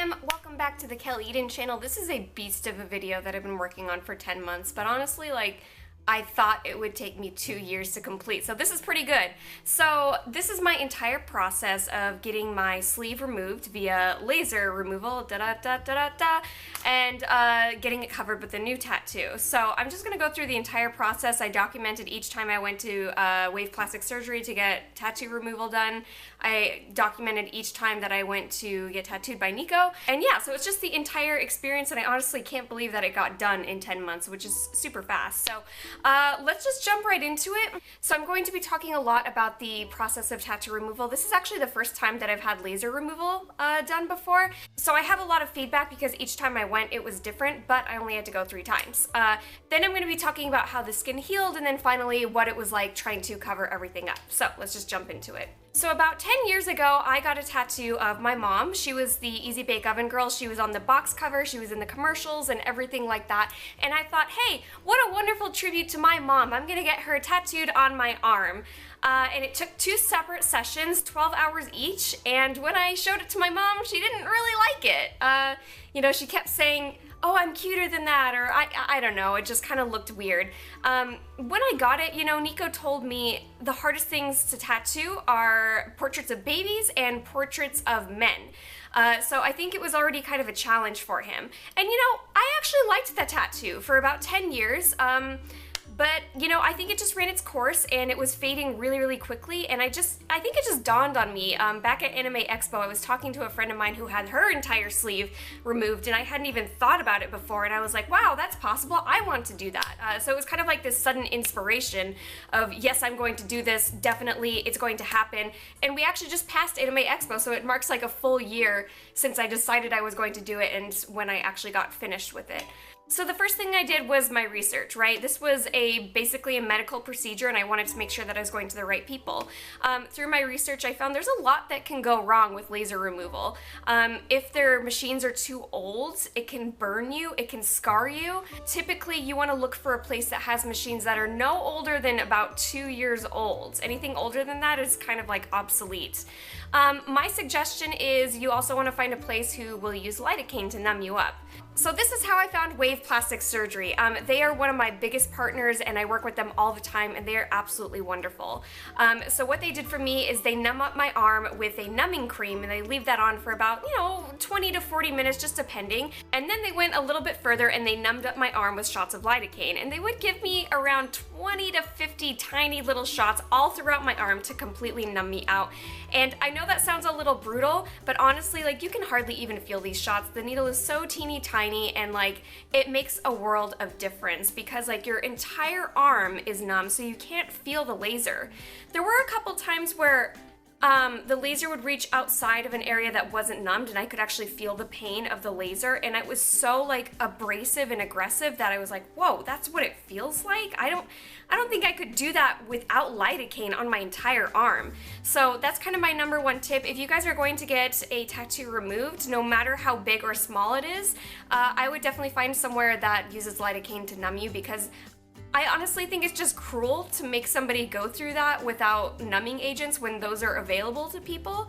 fam, welcome back to the Kel Eden channel. This is a beast of a video that I've been working on for 10 months, but honestly, I thought it would take me 2 years to complete, so this is pretty good. So this is my entire process of getting my sleeve removed via laser removal, and getting it covered with a new tattoo. So I'm just gonna go through the entire process. I documented each time I went to wave plastic surgery to get tattoo removal done. I documented each time that I went to get tattooed by Nikko. And yeah, so it's just the entire experience, and I honestly can't believe that it got done in 10 months, which is super fast. So let's just jump right into it. So I'm going to be talking a lot about the process of tattoo removal. This is actually the first time that I've had laser removal done before. So I have a lot of feedback because each time I went it was different, but I only had to go 3 times. Then I'm going to be talking about how the skin healed, and then finally what it was like trying to cover everything up. So let's just jump into it. So about 10 years ago, I got a tattoo of my mom. She was the Easy Bake Oven girl. She was on the box cover, she was in the commercials and everything like that. And I thought, hey, what a wonderful tribute to my mom. I'm gonna get her tattooed on my arm. And it took 2 separate sessions, 12 hours each. And when I showed it to my mom, she didn't really like it. You know, she kept saying, oh, I'm cuter than that, or I don't know, it just kind of looked weird. When I got it, you know, Nikko told me the hardest things to tattoo are portraits of babies and portraits of men. So I think it was already kind of a challenge for him. And you know, I actually liked that tattoo for about 10 years. But, you know, I think it just ran its course and it was fading really, really quickly, and I think it just dawned on me. Back at Anime Expo, I was talking to a friend of mine who had her entire sleeve removed, and I hadn't even thought about it before, and I was like, wow, that's possible, I want to do that. So it was kind of like this sudden inspiration of, yes, I'm going to do this, definitely, it's going to happen, and we actually just passed Anime Expo, so it marks like a full year since I decided I was going to do it and when I actually got finished with it. So the first thing I did was my research, right? This was basically a medical procedure, and I wanted to make sure that I was going to the right people. Through my research, I found there's a lot that can go wrong with laser removal. If their machines are too old, it can burn you, it can scar you. Typically, you want to look for a place that has machines that are no older than about 2 years old. Anything older than that is kind of like obsolete. My suggestion is you also want to find a place who will use lidocaine to numb you up. So this is how I found Wave Plastic Surgery. They are one of my biggest partners, and I work with them all the time, and they are absolutely wonderful. So what they did for me is they numb up my arm with a numbing cream, and they leave that on for about, you know, 20 to 40 minutes, just depending. And then they went a little bit further and they numbed up my arm with shots of lidocaine, and they would give me around 20 to 50 tiny little shots all throughout my arm to completely numb me out. And I know that sounds a little brutal, but honestly, like, you can hardly even feel these shots. The needle is so teeny tiny, and like, it makes a world of difference because like your entire arm is numb, so you can't feel the laser. There were a couple times where the laser would reach outside of an area that wasn't numbed, and I could actually feel the pain of the laser, and it was so like abrasive and aggressive that I was like, whoa, that's what it feels like? I don't think I could do that without lidocaine on my entire arm. So that's kind of my number 1 tip. If you guys are going to get a tattoo removed, no matter how big or small it is, I would definitely find somewhere that uses lidocaine to numb you, because I honestly think it's just cruel to make somebody go through that without numbing agents when those are available to people.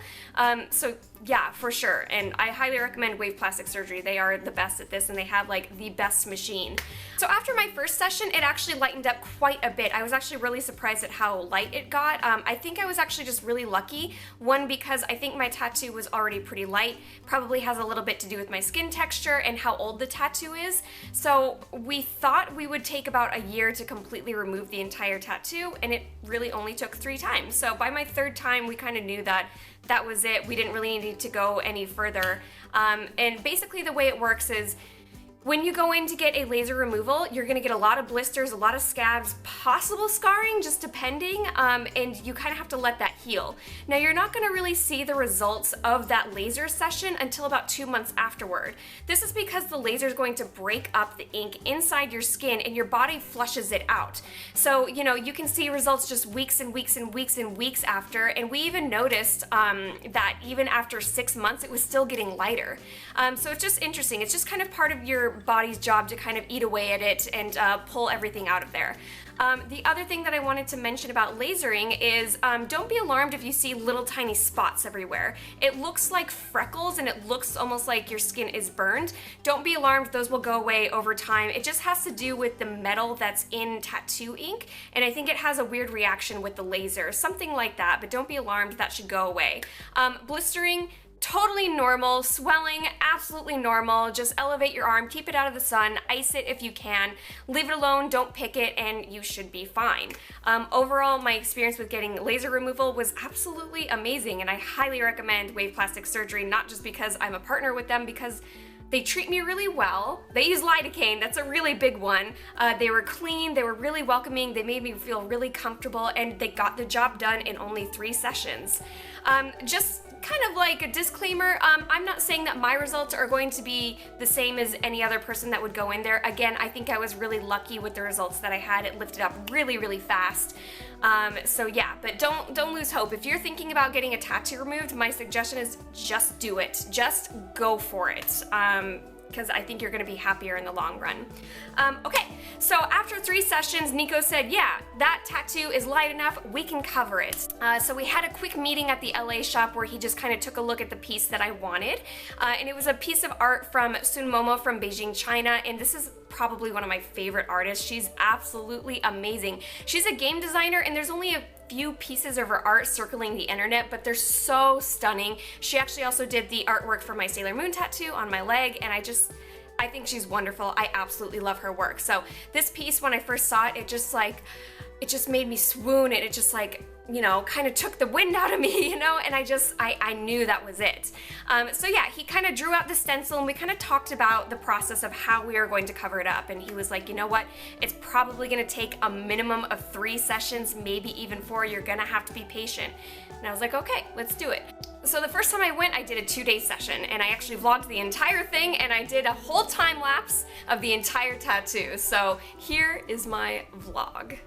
So yeah, for sure. And I highly recommend Wave Plastic Surgery. They are the best at this, and they have like the best machine. So after my first session, it actually lightened up quite a bit. I was actually really surprised at how light it got. I think I was actually just really lucky. One, because I think my tattoo was already pretty light. Probably has a little bit to do with my skin texture and how old the tattoo is. So we thought we would take about a year to completely remove the entire tattoo, and it really only took 3 times. So by my 3rd time, we kind of knew that that was it. We didn't really need to go any further. And basically the way it works is, when you go in to get a laser removal, you're gonna get a lot of blisters, a lot of scabs, possible scarring, just depending, and you kind of have to let that heal. Now, you're not gonna really see the results of that laser session until about 2 months afterward. This is because the laser is going to break up the ink inside your skin, and your body flushes it out. So, you know, you can see results just weeks and weeks and weeks and weeks after, and we even noticed that even after 6 months, it was still getting lighter. So it's just interesting. It's just kind of part of your body's job to kind of eat away at it and pull everything out of there. The other thing that I wanted to mention about lasering is don't be alarmed if you see little tiny spots everywhere. It looks like freckles and it looks almost like your skin is burned. Don't be alarmed, those will go away over time. It just has to do with the metal that's in tattoo ink, and I think it has a weird reaction with the laser, something like that, but don't be alarmed, that should go away. Blistering, totally normal. Swelling, absolutely normal. Just elevate your arm, keep it out of the sun, ice it if you can, leave it alone, don't pick it, and you should be fine. Overall, my experience with getting laser removal was absolutely amazing, and I highly recommend Wave Plastic Surgery, not just because I'm a partner with them, because they treat me really well. They use lidocaine, that's a really big one. They were clean, they were really welcoming, they made me feel really comfortable, and they got the job done in only 3 sessions. Just kind of like a disclaimer, I'm not saying that my results are going to be the same as any other person that would go in there. Again, I think I was really lucky with the results that I had. It lifted up really, really fast. So yeah, but don't lose hope. If you're thinking about getting a tattoo removed, my suggestion is just do it. Just go for it. Because I think you're going to be happier in the long run. Okay, so after 3 sessions, Nikko said, yeah, that tattoo is light enough, we can cover it. So we had a quick meeting at the LA shop where he just kind of took a look at the piece that I wanted. And it was a piece of art from Sun Momo from Beijing, China, and this is probably one of my favorite artists. She's absolutely amazing. She's a game designer, and there's only a few pieces of her art circling the internet, but they're so stunning. She actually also did the artwork for my Sailor Moon tattoo on my leg, and I think she's wonderful. I absolutely love her work. So this piece, when I first saw it, it just made me swoon, and it just like, you know, kind of took the wind out of me, you know, and I knew that was it. So yeah, he kind of drew out the stencil, and we kind of talked about the process of how we are going to cover it up, and he was like, you know what, it's probably gonna take a minimum of 3 sessions, maybe even 4, you're gonna have to be patient. And I was like, okay, let's do it. So the first time I went, I did a 2-day session, and I actually vlogged the entire thing, and I did a whole time lapse of the entire tattoo. So here is my vlog.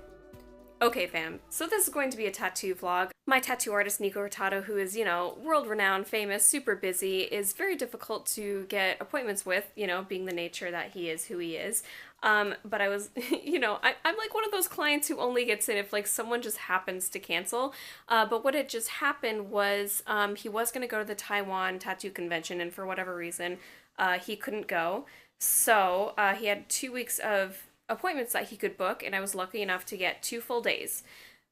Okay fam, so this is going to be a tattoo vlog. My tattoo artist Nikko Hurtado, who is, you know, world-renowned, famous, super busy, is very difficult to get appointments with, you know, being the nature that he is who he is. But I was, you know, I'm like one of those clients who only gets in if like someone just happens to cancel. But what had just happened was he was going to go to the Taiwan tattoo convention, and for whatever reason, he couldn't go. So he had 2 weeks of appointments that he could book, and I was lucky enough to get 2 full days.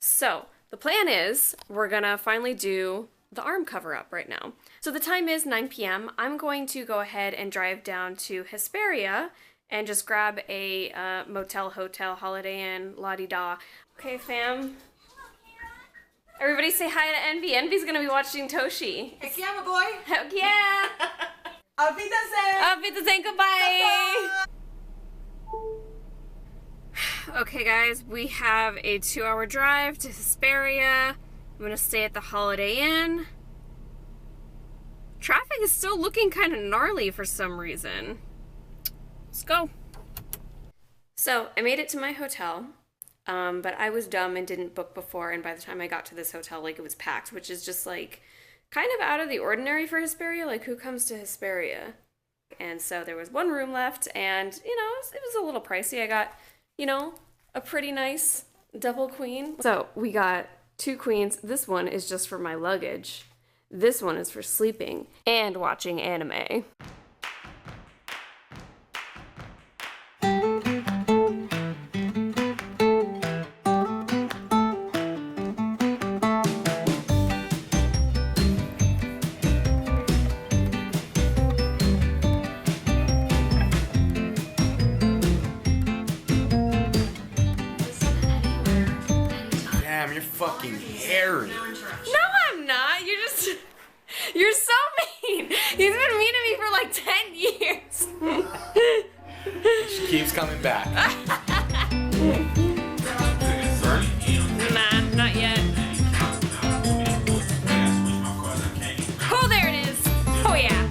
So the plan is we're gonna finally do the arm cover up right now. So the time is 9 p.m. I'm going to go ahead and drive down to Hesperia and just grab a motel, hotel, Holiday Inn, la-di-da. Okay fam, everybody say hi to Envy. Envy's gonna be watching Toshi. Heck yeah, my boy. Heck yeah. Auf Wiedersehen. Auf Wiedersehen, goodbye. Okay guys, we have a 2-hour drive to Hesperia. I'm gonna stay at the Holiday Inn. Traffic is still looking kind of gnarly for some reason. Let's go. So I made it to my hotel, but I was dumb and didn't book before, and by the time I got to this hotel, like, it was packed, which is just like kind of out of the ordinary for Hesperia. Like, who comes to Hesperia? And so there was 1 room left, and you know, it was a little pricey. I got, you know, a pretty nice double queen. So we got 2 queens. This one is just for my luggage. This one is for sleeping and watching anime. You're fucking hairy. No, I'm not. You're so mean. He's been mean to me for like 10 years. She keeps coming back. Nah, not yet. Oh, there it is. Oh, yeah.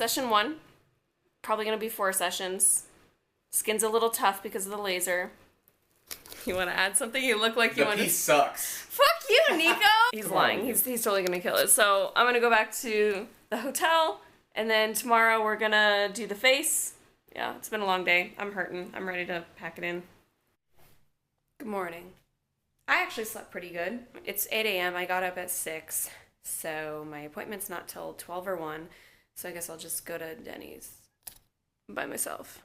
session 1. Probably gonna be 4 sessions. Skin's a little tough because of the laser. You want to add something? You look like you want to. The piece sucks. Fuck you, Nico. He's lying. He's totally gonna kill it. So I'm gonna go back to the hotel, and then tomorrow we're gonna do the face. Yeah, it's been a long day. I'm hurting. I'm ready to pack it in. Good morning. I actually slept pretty good. It's 8 a.m. I got up at 6, so my appointment's not till 12 or 1. So I guess I'll just go to Denny's by myself.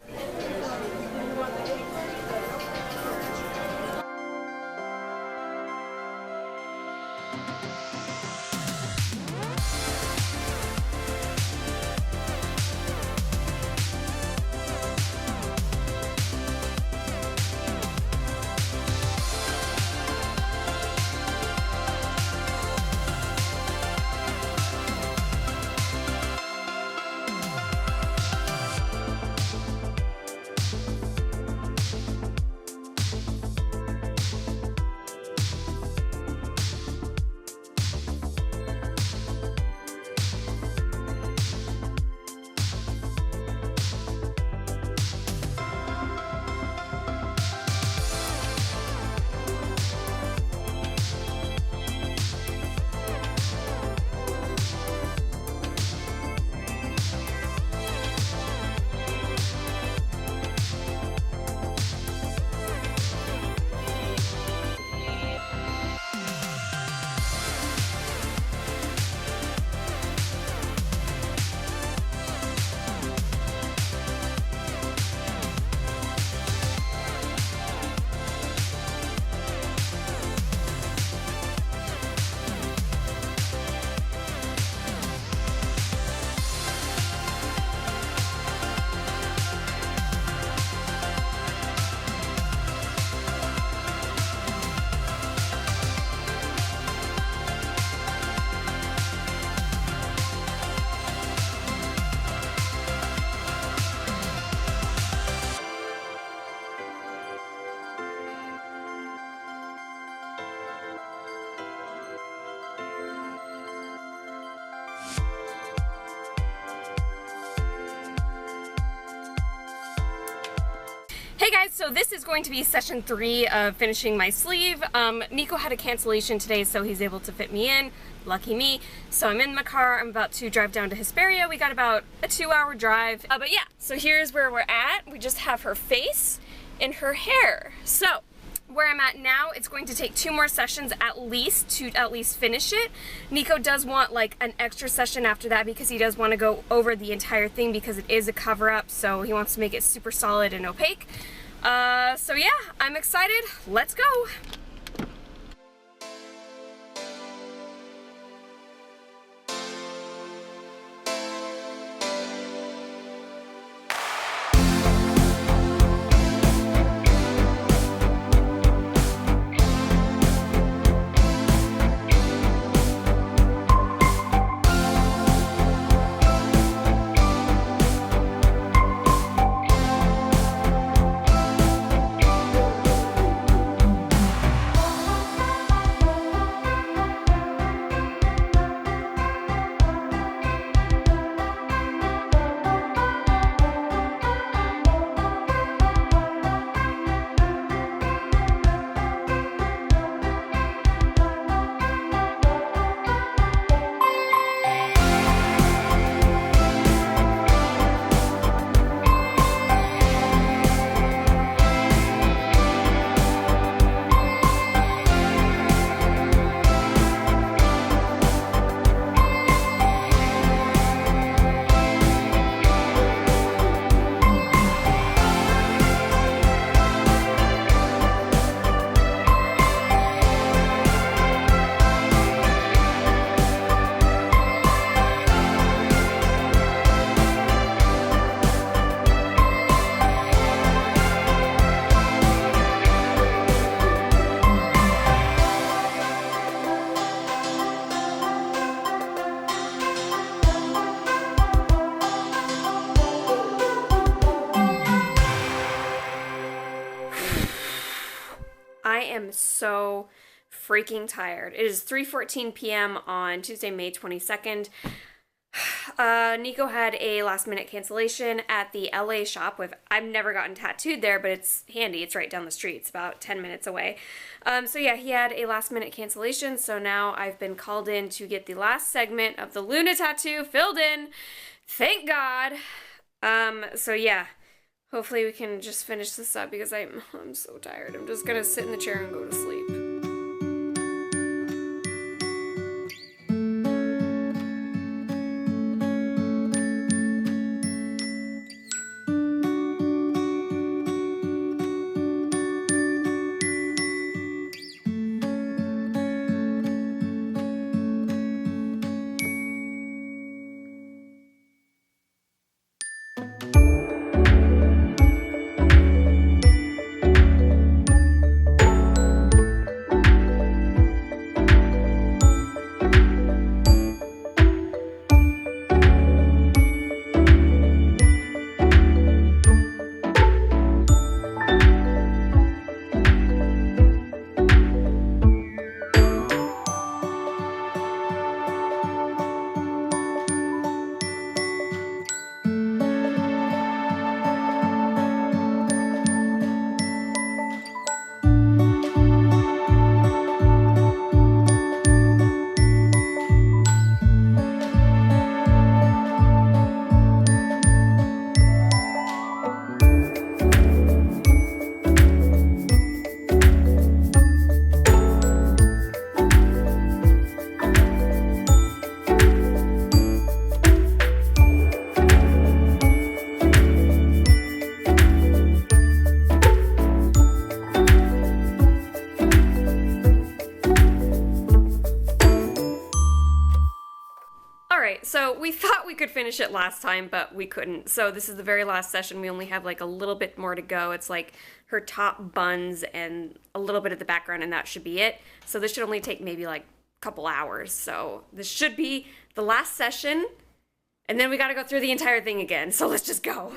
Hey guys, so this is going to be session 3 of finishing my sleeve. Nikko had a cancellation today, so he's able to fit me in. Lucky me. So I'm in my car. I'm about to drive down to Hesperia. We got about a 2-hour drive. But yeah, so here's where we're at. We just have her face and her hair. So where I'm at now, it's going to take 2 more sessions at least to finish it. Nikko does want like an extra session after that because he does want to go over the entire thing because it is a cover-up, so he wants to make it super solid and opaque. So yeah, I'm excited. Let's go. I am so freaking tired. It is 3:14 p.m. on Tuesday, May 22nd. Nikko had a last minute cancellation at the LA shop. I've never gotten tattooed there, but it's handy. It's right down the street. It's about 10 minutes away. So yeah, he had a last minute cancellation. So now I've been called in to get the last segment of the Luna tattoo filled in. Thank God. So yeah, hopefully we can just finish this up because I'm so tired. I'm just gonna sit in the chair and go to sleep. So we thought we could finish it last time, but we couldn't. So this is the very last session. We only have like a little bit more to go. It's like her top buns and a little bit of the background, and that should be it. So this should only take maybe like a couple hours. So this should be the last session, and then we got to go through the entire thing again. So let's just go.